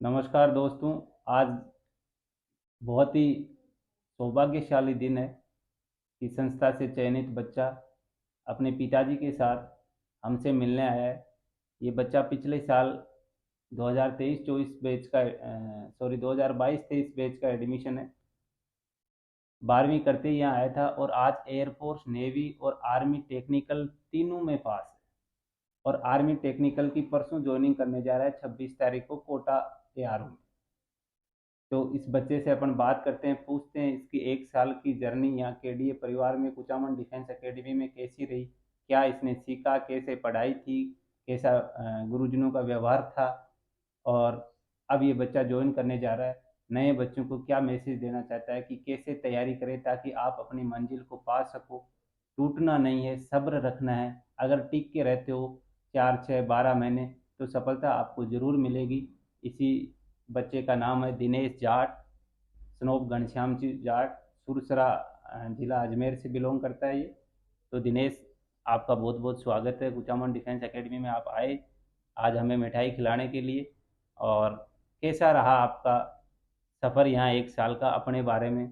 नमस्कार दोस्तों। आज बहुत ही सौभाग्यशाली दिन है कि संस्था से चयनित बच्चा अपने पिताजी के साथ हमसे मिलने आया है। ये बच्चा पिछले साल 2023-24 बैच का 2022-23 बैच का एडमिशन है। 12वीं करते ही यहाँ आया था और आज एयरफोर्स, नेवी और आर्मी टेक्निकल तीनों में पास है। और आर्मी टेक्निकल की परसों ज्वाइनिंग करने जा रहा है 26 तारीख को कोटा एआरओ में। तो इस बच्चे से अपन बात करते हैं, पूछते हैं इसकी एक साल की जर्नी यहाँ केडीए परिवार में कुचामन डिफेंस एकेडमी में कैसी रही, क्या इसने सीखा, कैसे पढ़ाई थी, कैसा गुरुजनों का व्यवहार था। और अब ये बच्चा ज्वाइन करने जा रहा है। नए बच्चों को क्या मैसेज देना चाहता है कि कैसे तैयारी करें ताकि आप अपनी मंजिल को पा सको। टूटना नहीं है, सब्र रखना है। अगर टिक के रहते हो 4, 6, 12 महीने तो सफलता आपको ज़रूर मिलेगी। इसी बच्चे का नाम है दिनेश जाट, स्नोप घनश्याम जी जाट, सुरसरा जिला अजमेर से बिलोंग करता है ये। तो दिनेश, आपका बहुत बहुत स्वागत है कुचामन डिफेंस एकेडमी में। आप आए आज हमें मिठाई खिलाने के लिए। और कैसा रहा आपका सफ़र यहाँ एक साल का, अपने बारे में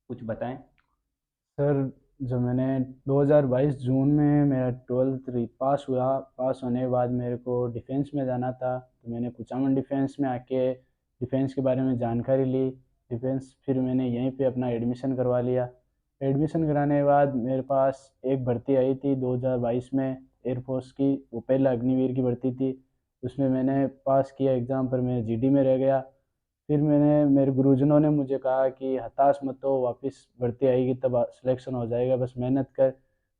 कुछ बताएं। सर, जो मैंने 2022 जून में मेरा 12th पास हुआ। पास होने के बाद मेरे को डिफेंस में जाना था, तो मैंने कुचामन डिफेंस में आके डिफेंस के बारे में जानकारी ली। डिफेंस फिर मैंने यहीं पे अपना एडमिशन करवा लिया। एडमिशन कराने के बाद मेरे पास एक भर्ती आई थी 2022 में, एयरफोर्स की। वो पहला अग्निवीर की भर्ती थी। उसमें मैंने पास किया एग्ज़ाम, पर मैं जीडी में रह गया। फिर मेरे गुरुजनों ने मुझे कहा कि हताश मत हो, वापस भर्ती आएगी तब सिलेक्शन हो जाएगा, बस मेहनत कर।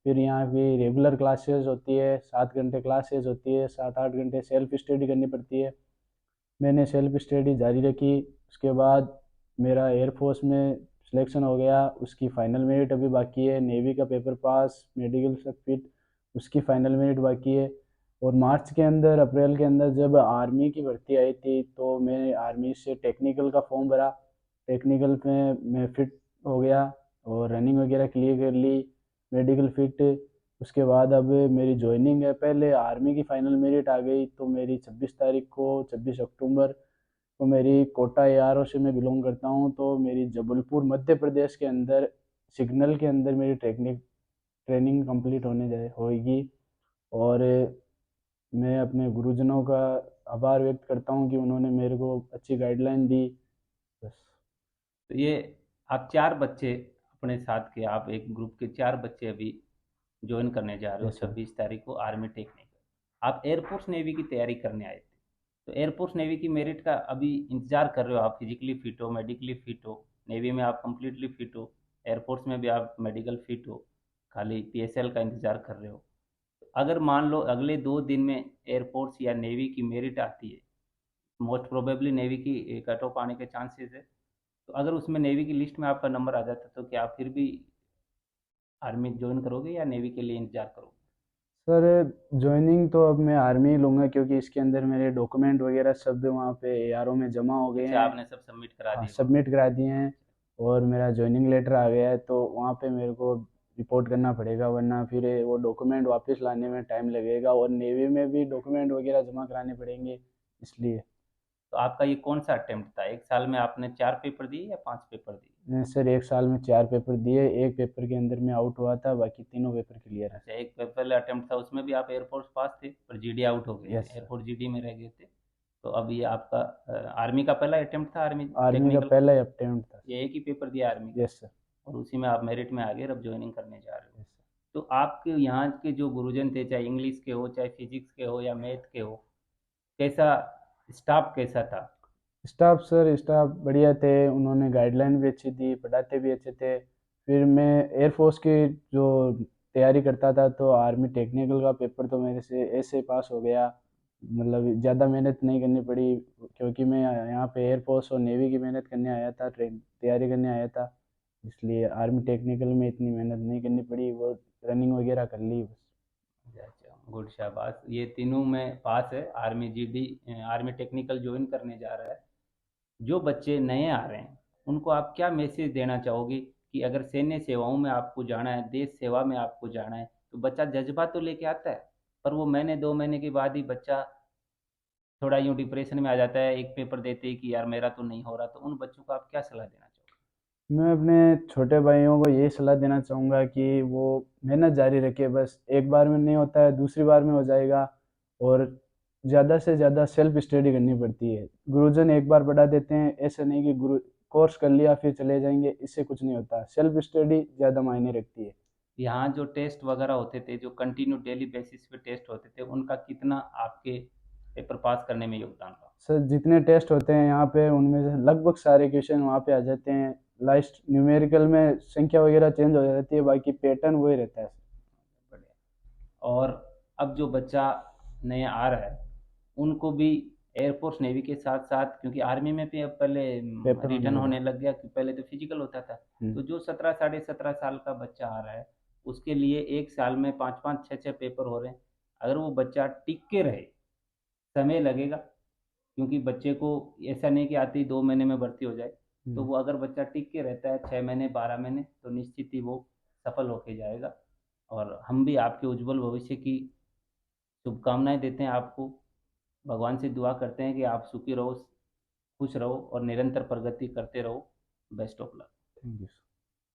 फिर यहाँ की रेगुलर क्लासेस होती है, 7 घंटे क्लासेस होती है, 7-8 घंटे सेल्फ स्टडी करनी पड़ती है। मैंने सेल्फ स्टडी जारी रखी। उसके बाद मेरा एयरफोर्स में सिलेक्शन हो गया। उसकी फ़ाइनल मेरिट अभी बाकी है। नेवी का पेपर पास, मेडिकल सब फिट, उसकी फ़ाइनल मेरिट बाकी है। और मार्च के अंदर, अप्रैल के अंदर जब आर्मी की भर्ती आई थी तो मैंने आर्मी से टेक्निकल का फॉर्म भरा। टेक्निकल में मैं फिट हो गया और रनिंग वगैरह क्लियर कर ली, मेडिकल फिट। उसके बाद अब मेरी जॉइनिंग है। पहले आर्मी की फ़ाइनल मेरिट आ गई तो मेरी 26 तारीख को, 26 अक्टूबर को मेरी कोटा एआरओ से मैं बिलोंग करता हूँ, तो मेरी जबलपुर मध्य प्रदेश के अंदर सिग्नल के अंदर मेरी ट्रेनिंग कंप्लीट होने जाए होगी। और मैं अपने गुरुजनों का आभार व्यक्त करता हूँ कि उन्होंने मेरे को अच्छी गाइडलाइन दी। बस। तो ये आप चार बच्चे अपने साथ के, आप एक ग्रुप के चार बच्चे अभी ज्वाइन करने जा रहे हो यस सर। 26 तारीख को आर्मी टेक्निकल। आप एयरफोर्स नेवी की तैयारी करने आए थे। तो एयरफोर्स नेवी की मेरिट का अभी इंतजार कर रहे हो, आप फिजिकली फिट हो, मेडिकली फिट हो। नेवी में आप कंप्लीटली फिट हो, एयरफोर्स में भी आप मेडिकल फिट हो, खाली पीएसएल का इंतजार कर रहे हो। अगर मान लो अगले 2 दिन में एयरफोर्स या नेवी की मेरिट आती है, मोस्ट प्रोबेबली नेवी की कट ऑफ आने के चांसेस है। तो अगर उसमें नेवी की लिस्ट में आपका नंबर आ जाता तो क्या आप फिर भी आर्मी ज्वाइन करोगे या नेवी के लिए इंतजार करोगे? सर, ज्वाइनिंग तो अब मैं आर्मी ही लूँगा, क्योंकि इसके अंदर मेरे डॉक्यूमेंट वगैरह सब वहाँ पे एआरओ में जमा हो गए अच्छा, हैं। आपने सब सबमिट करा हाँ, दिए वहाँ सबमिट करा दिए हैं। पे। और मेरा ज्वाइनिंग लेटर आ गया है, तो वहाँ पे मेरे को रिपोर्ट करना पड़ेगा, वरना फिर वो डॉक्यूमेंट वापस लाने में टाइम लगेगा। और नेवी में भी डॉक्यूमेंट वगैरह जमा कराने पड़ेंगे, इसलिए। तो आपका ये कौन सा अटेम्प्ट था? एक साल में आपने 4 पेपर दिए या 5 पेपर दिए? सर, एक साल में 4 पेपर दिए। एक पेपर के अंदर मैं आउट हुआ था, बाकी तीनों पेपर क्लियर है। अच्छा, एक पेपर अटेम्प्ट था, उसमें भी आप एयरफोर्स पास थे पर जीडी आउट हो गए थे, यस सर। एयरफोर्स जीडी में रह गए थे। तो अब ये आपका आर्मी का पहला अटेम्प्ट था, आर्मी आर्मी का टेक्निकल का। पहला ही अटेम्प्ट था ये सर। एक ही पेपर दिया आर्मी का यस सर। और उसी में आप मेरिट में आ गए, अब ज्वाइनिंग करने जा रहे हो। यस तो आपके यहाँ के जो गुरुजन थे, चाहे इंग्लिश के हो, चाहे फिजिक्स के हो या मैथ के हो, कैसा स्टाफ कैसा था? सर। स्टाफ बढ़िया थे। उन्होंने गाइडलाइन भी अच्छी दी, पढ़ाते भी अच्छे थे। फिर मैं एयरफोर्स की जो तैयारी करता था, तो आर्मी टेक्निकल का पेपर तो मेरे से ऐसे पास हो गया। मतलब ज़्यादा मेहनत नहीं करनी पड़ी, क्योंकि मैं यहाँ पे एयरफोर्स और नेवी की मेहनत करने आया था, ट्रेन तैयारी करने आया था। इसलिए आर्मी टेक्निकल में इतनी मेहनत नहीं करनी पड़ी, वो रनिंग वगैरह कर ली बस। अच्छा अच्छा, गुड, शाबाश। ये तीनों में पास है। Army GD, army technical join करने जा रहा है। जो बच्चे नए आ रहे हैं उनको आप क्या मैसेज देना चाहोगे कि अगर सैन्य सेवाओं में आपको जाना है, देश सेवा में आपको जाना है, तो बच्चा जज्बा तो लेके आता है, पर वो महीने 2 महीने के बाद ही बच्चा थोड़ा यूँ डिप्रेशन में आ जाता है, एक पेपर देते ही कि यार मेरा तो नहीं हो रहा, तो उन बच्चों को आप क्या सलाह देना चाहोगे? मैं अपने छोटे भाइयों को यही सलाह देना चाहूँगा कि वो मेहनत जारी रखे, बस एक बार में नहीं होता है, दूसरी बार में हो जाएगा। और ज़्यादा से ज़्यादा सेल्फ स्टडी करनी पड़ती है। गुरुजन एक बार पढ़ा देते हैं, ऐसा नहीं कि गुरु कोर्स कर लिया फिर चले जाएंगे, इससे कुछ नहीं होता। सेल्फ स्टडी ज़्यादा मायने रखती है। यहाँ जो टेस्ट वगैरह होते थे, जो कंटिन्यू डेली बेसिस पे टेस्ट होते थे, उनका कितना आपके पेपर पास करने में योगदान रहा? सर जितने टेस्ट होते हैं यहाँ पे, उनमें से लगभग सारे क्वेश्चन वहाँ पे आ जाते हैं। लास्ट न्यूमेरिकल में संख्या वगैरह चेंज हो जाती है, बाकी पैटर्न वही रहता है। बढ़िया। और अब जो बच्चा नया आ रहा है, उनको भी एयरफोर्स नेवी के साथ साथ, क्योंकि आर्मी में भी अब पहले पेपर होने रिटर्न लगा। होने लग गया, कि पहले तो फिजिकल होता था। तो जो 17 साढ़े 17 साल का बच्चा आ रहा है, उसके लिए एक साल में 5 5 6 6 पेपर हो रहे हैं। अगर वो बच्चा टिक के रहे, समय लगेगा, क्योंकि बच्चे को ऐसा नहीं कि आते ही 2 महीने में भर्ती हो जाए। तो हम्म। वो अगर बच्चा टिक के रहता है 6 महीने 12 महीने, तो निश्चित ही वो सफल होके जाएगा। और हम भी आपके उज्जवल भविष्य की शुभकामनाएं देते हैं आपको। भगवान से दुआ करते हैं कि आप सुखी रहो, खुश रहो और निरंतर प्रगति करते रहो। Best of luck. Thank you.